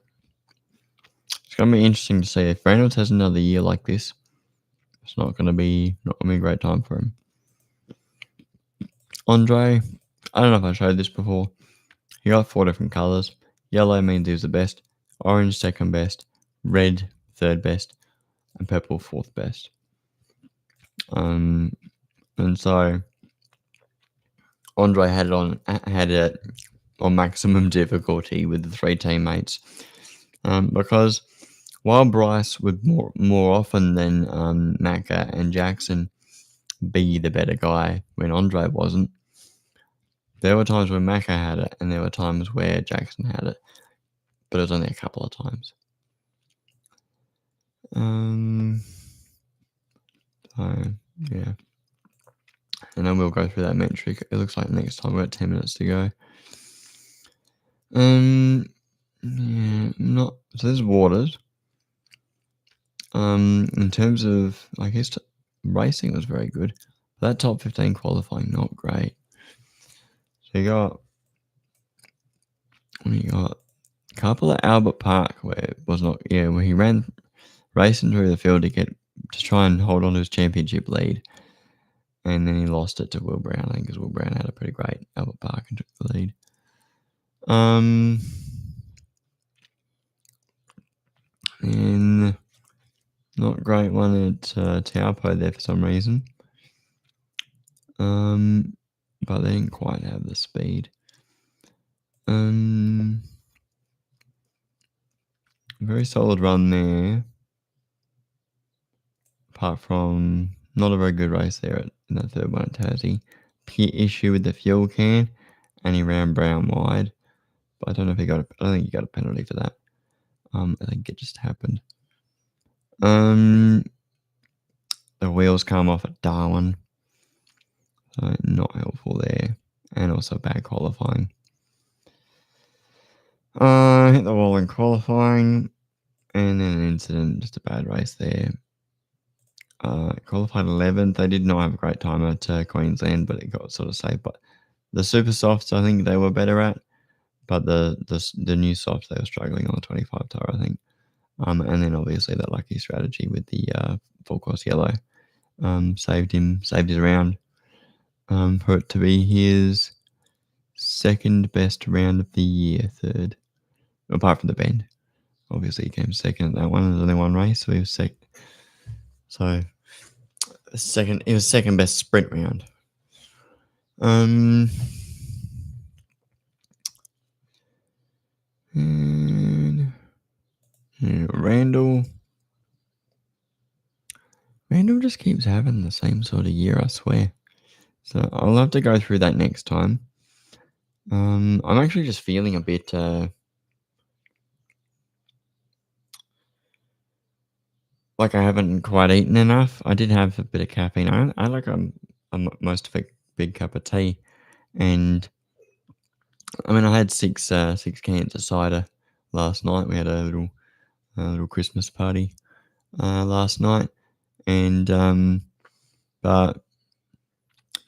it's going to be interesting to see if Reynolds has another year like this. It's not going to be a great time for him. Andre, I don't know if I showed this before. He got 4 different colours. Yellow means he was the best. Orange second best. Red third best. And purple fourth best. And so Andre had it on maximum difficulty with the 3 teammates, because while Bryce would more often than Macca and Jackson be the better guy when Andre wasn't, there were times when Macca had it and there were times where Jackson had it, but it was only a couple of times. So yeah, and then we'll go through that metric. It looks like next time we've got 10 minutes to go. Yeah, not so. There's Waters. In terms of, I guess, racing was very good. That top 15 qualifying, not great. So you got a couple at Albert Park where it was not, where he ran racing through the field to try and hold on to his championship lead, and then he lost it to Will Brown. I think because Will Brown had a pretty great Albert Park and took the lead. And not great one at Taupo there for some reason. But they didn't quite have the speed. Very solid run there. Apart from not a very good race there in that third one at Tassie. Issue with the fuel can, and he ran Brown wide. But I don't know if I don't think he got a penalty for that. I think it just happened. The wheels come off at Darwin. So not helpful there. And also bad qualifying. Hit the wall in qualifying. And then an incident, just a bad race there. Qualified 11th. They did not have a great time at Queensland, but it got sort of saved. But the super softs, I think they were better at. But the new softs, they were struggling on the 25 tire, I think. And then obviously that lucky strategy with the full course yellow saved his round for it to be his second best round of the year, third, apart from the bend. Obviously, he came second at that one. There's only one race, so he was second. So second, it was second best sprint round. And Randall just keeps having the same sort of year, I swear. So I'll have to go through that next time. I'm actually just feeling a bit like I haven't quite eaten enough. I did have a bit of caffeine. I like most of a big cup of tea, and I mean I had six cans of cider last night. We had a little Christmas party last night, and but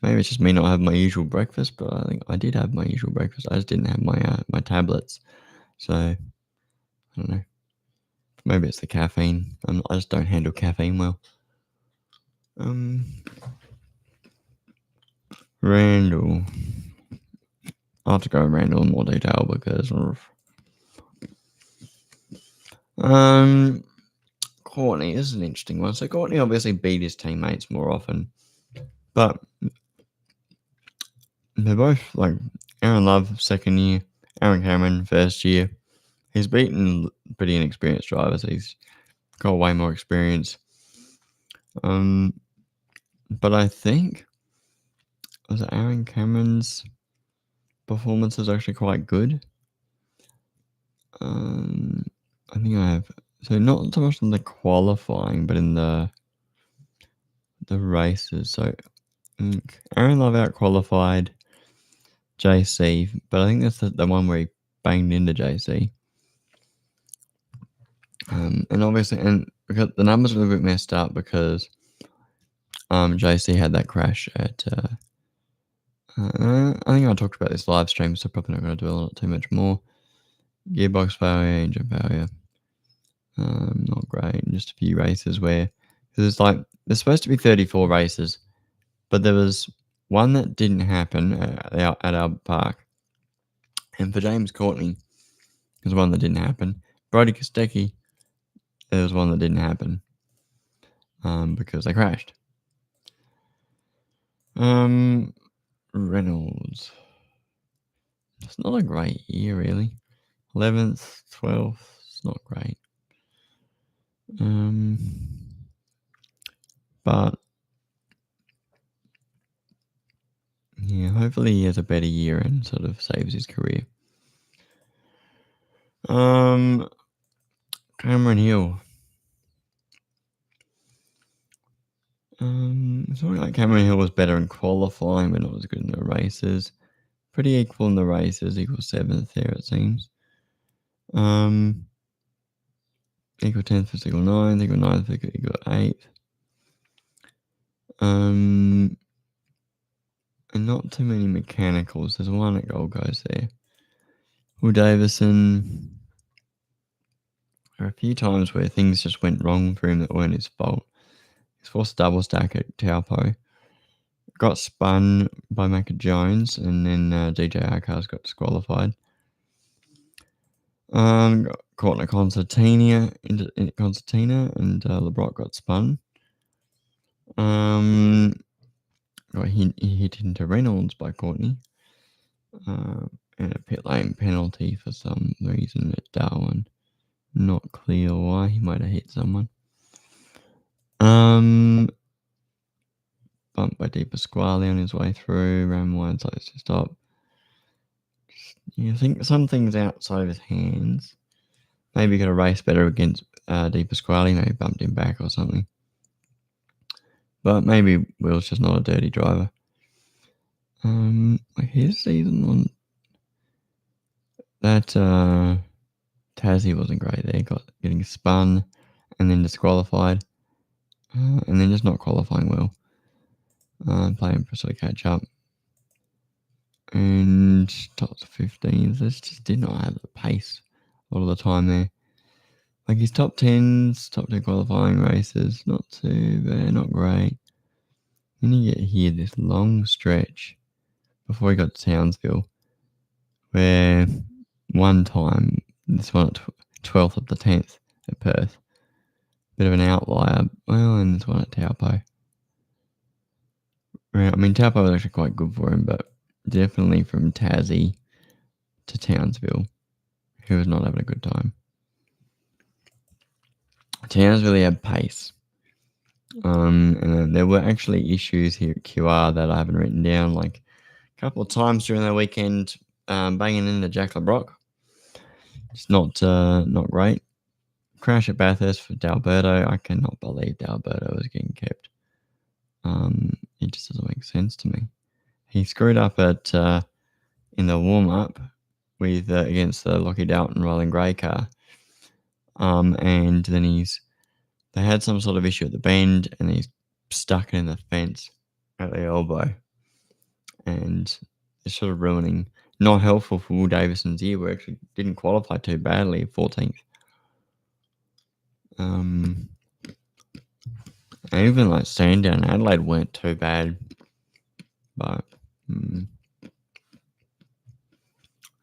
maybe it's just me not having my usual breakfast. But I think I did have my usual breakfast. I just didn't have my tablets. So I don't know. Maybe it's the caffeine. I just don't handle caffeine well. Randall. I'll have to go Randall in more detail because Courtney, this is an interesting one. So Courtney obviously beat his teammates more often, but they're both like Aaron Love, second year, Aaron Cameron, first year. He's beaten pretty inexperienced drivers. He's got way more experience. But I think Aaron Cameron's performance is actually quite good. I think I have not so much in the qualifying, but in the races. So Aaron Love out qualified JC, but I think that's the one where he banged into JC. And obviously, and because the numbers are a little bit messed up because JC had that crash at. I think I talked about this live stream, so probably not going to dwell on it too much more. Gearbox failure, engine failure. Not great. Just a few races where, because it's like there's supposed to be 34 races, but there was one that didn't happen at Albert Park, and for James Courtney, there's one that didn't happen. Brody Kostecki, there was one that didn't happen because they crashed. Reynolds, it's not a great year really. 11th, 12th, it's not great. But yeah, hopefully he has a better year and sort of saves his career. Cameron Hill. It's not like Cameron Hill was better in qualifying, but not as good in the races. Pretty equal in the races, equal 7th there, it seems. Equal 10th, equal 9th, equal 9th, equal 8th. And not too many mechanicals. There's one at Gold Coast there. Will Davison. There are a few times where things just went wrong for him that weren't his fault. He's forced a double stack at Taupo. Got spun by Macca Jones, and then DJ Arcars got disqualified. Got caught in a concertina, and LeBrock got spun. Got hit into Reynolds by Courtney. And a pit lane penalty for some reason at Darwin. Not clear why. He might have hit someone. Bumped by Di Pasquale on his way through. Ram wide sides to stop. I think some things outside of his hands. Maybe he could have raced better against Di Pasquale. Maybe bumped him back or something. But maybe Will's just not a dirty driver. His season on that Tassie wasn't great there. Getting spun and then disqualified. And then just not qualifying well. Playing for sort of catch up. And top 15s, this just did not have the pace a lot of the time there. Like his top 10s, top 10 qualifying races, not too bad, not great. Then you get here this long stretch before he got to Townsville, where one time, this one at 12th of the 10th at Perth, bit of an outlier. Well, and this one at Taupo. I mean, Taupo was actually quite good for him, but definitely from Tassie to Townsville, he was not having a good time. Townsville had pace. And there were actually issues here at QR that I haven't written down, like a couple of times during the weekend, banging into Jack LeBrock. It's not great. Crash at Bathurst for D'Alberto. I cannot believe D'Alberto was getting kept. It just doesn't make sense to me. He screwed up at in the warm-up with against the Lockie Dalton Rolling Grey car. And then they had some sort of issue at the bend, and he's stuck it in the fence at the elbow. And it's sort of ruining, not helpful for Will Davison's year, where actually didn't qualify too badly, 14th. Even like Sandown and Adelaide weren't too bad. But then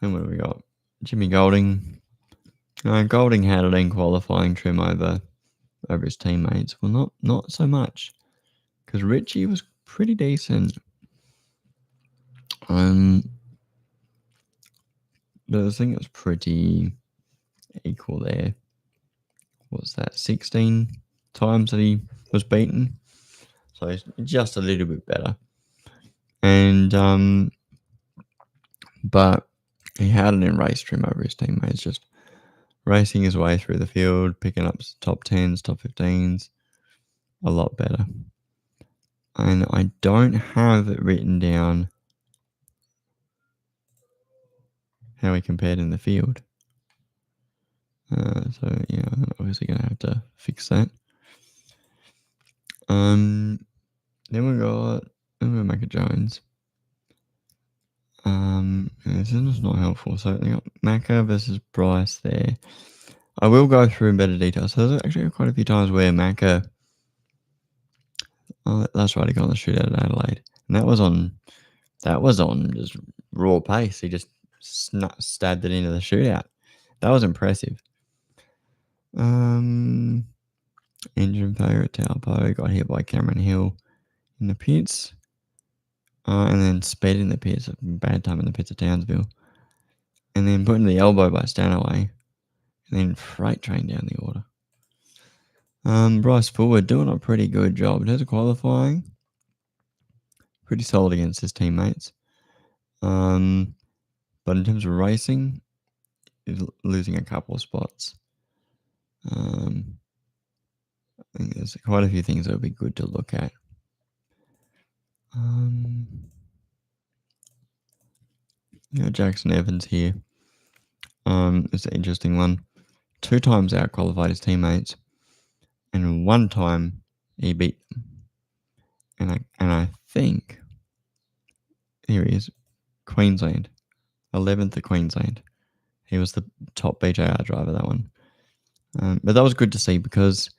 what do we got? Jimmy Golding. Golding had it in qualifying trim over his teammates. Well, not so much, because Richie was pretty decent. But I think it was pretty equal there. What's that? 16 times that he was beaten, so he's just a little bit better. And but he had it in race trim over his teammates, just racing his way through the field, picking up top 10s, top 15s, a lot better. And I don't have it written down how he compared in the field. So yeah, I'm obviously going to have to fix that. Then we got Macca Jones. This is just not helpful. So they got Macca versus Bryce there. I will go through in better detail. So there's actually quite a few times where Macca, that's right, he got on the shootout at Adelaide, and that was on just raw pace. He just stabbed it into the shootout. That was impressive. Engine failure at Taupo, got hit by Cameron Hill in the pits, and then sped in the pits. Bad time in the pits at Townsville, and then put in the elbow by Stanaway, and then freight train down the order. Bryce Fuller doing a pretty good job in terms of qualifying. Pretty solid against his teammates. But in terms of racing, he's losing a couple of spots. I think there's quite a few things that would be good to look at. Um, Jackson Evans here. It's an interesting one. 2 times out qualified his teammates, and 1 time he beat them. And I think here he is, Queensland, 11th at Queensland. He was the top BJR driver that one. But that was good to see because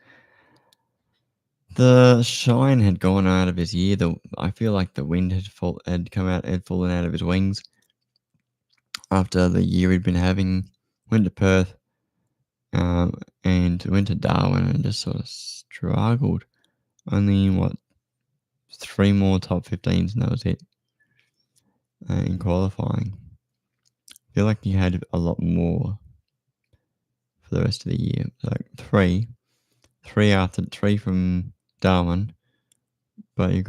the shine had gone out of his year. I feel like the wind had fallen out of his wings after the year he'd been having. Went to Perth, and went to Darwin and just sort of struggled. Only 3 more top 15s and that was it in qualifying. I feel like he had a lot more for the rest of the year. Like three from Darwin, but he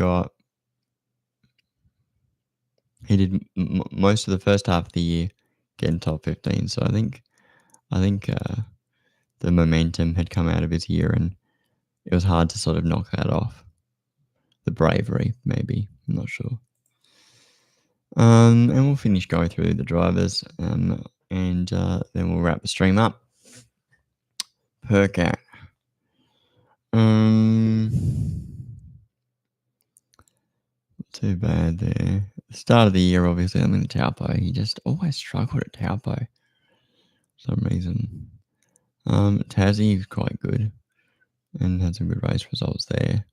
did most of the first half of the year getting top 15. So I think the momentum had come out of his year, and it was hard to sort of knock that off. The bravery, maybe, I'm not sure. And we'll finish going through the drivers, and then we'll wrap the stream up. Percat. Too bad there. The start of the year, obviously, I'm in the Taupo. He just always struggled at Taupo for some reason. Tassie is quite good and had some good race results there.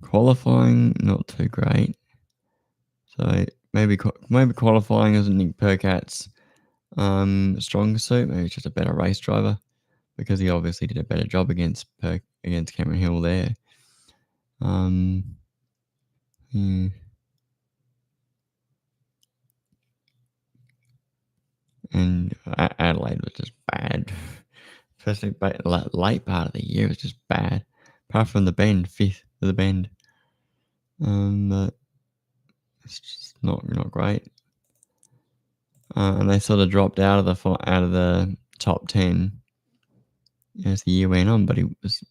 Qualifying, not too great. So maybe qualifying isn't Nick Percat's stronger suit. Maybe it's just a better race driver, because he obviously did a better job against Cameron Hill there. And Adelaide was just bad. Especially late part of the year was just bad. Apart from the bend, 5th of the bend. But it's just not great. And they sort of dropped out of the top 10 as the year went on, but he was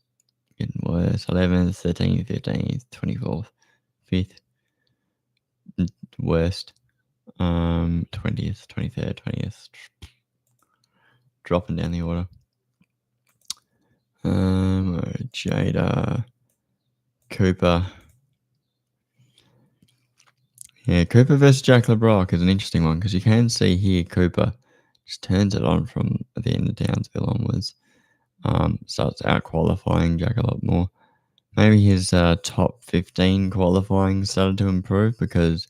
getting worse. 11th, 13th, 15th, 24th, 5th, worst. 20th, 23rd, 20th, dropping down the order. Jada, Cooper. Yeah, Cooper versus Jack LeBrock is an interesting one, because you can see here Cooper just turns it on from the end of Townsville onwards. Starts out qualifying Jack a lot more. Maybe his top 15 qualifying started to improve, because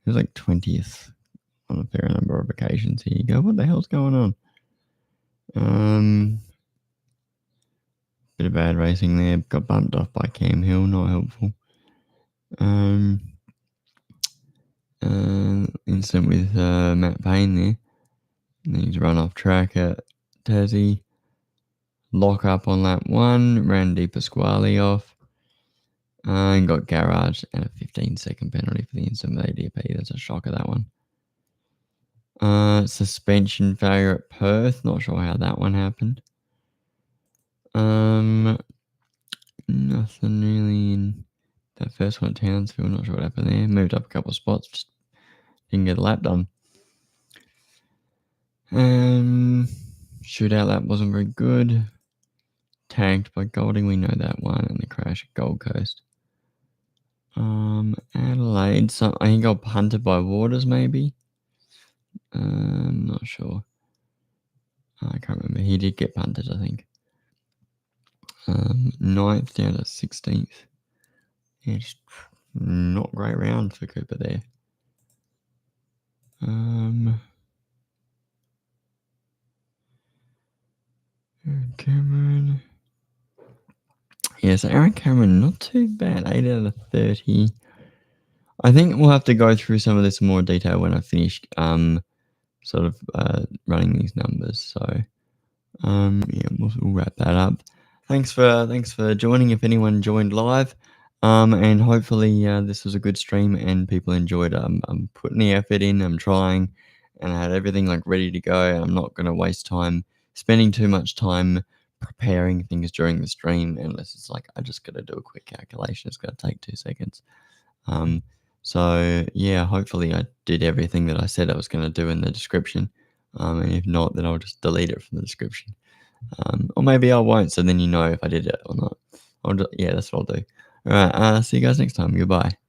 he was like 20th on a fair number of occasions. Here you go. What the hell's going on? Bit of bad racing there. Got bumped off by Cam Hill. Not helpful. Incident with Matt Payne there. And then he's run off track at Tassie. Lock up on lap 1. Ran Di Pasquale off. And got garaged and a 15-second penalty for the incident with ADP. That's a shocker, that one. Suspension failure at Perth. Not sure how that one happened. Nothing really in that first one at Townsville. Not sure what happened there. Moved up a couple of spots. Just didn't get a lap done. Shootout lap wasn't very good. Tagged by Golding. We know that one. And the crash at Gold Coast. Adelaide. I think got punted by Waters, maybe. Not sure. I can't remember. He did get punted, I think. 9th down to 16th. Yeah, just not great round for Cooper there. Aaron Cameron. Yeah, so Aaron Cameron, not too bad. 8 out of 30. I think we'll have to go through some of this in more detail when I finish sort of running these numbers. So yeah, we'll wrap that up. Thanks for joining, if anyone joined live. And hopefully this was a good stream and people enjoyed it. I'm putting the effort in, I'm trying, and I had everything like ready to go. I'm not going to waste time spending too much time preparing things during the stream unless it's like I just got to do a quick calculation. It's going to take 2 seconds. Um, so yeah, hopefully I did everything that I said I was going to do in the description. And if not, then I'll just delete it from the description. Or maybe I won't. So then you know if I did it or not. Yeah, that's what I'll do. All right. See you guys next time. Goodbye.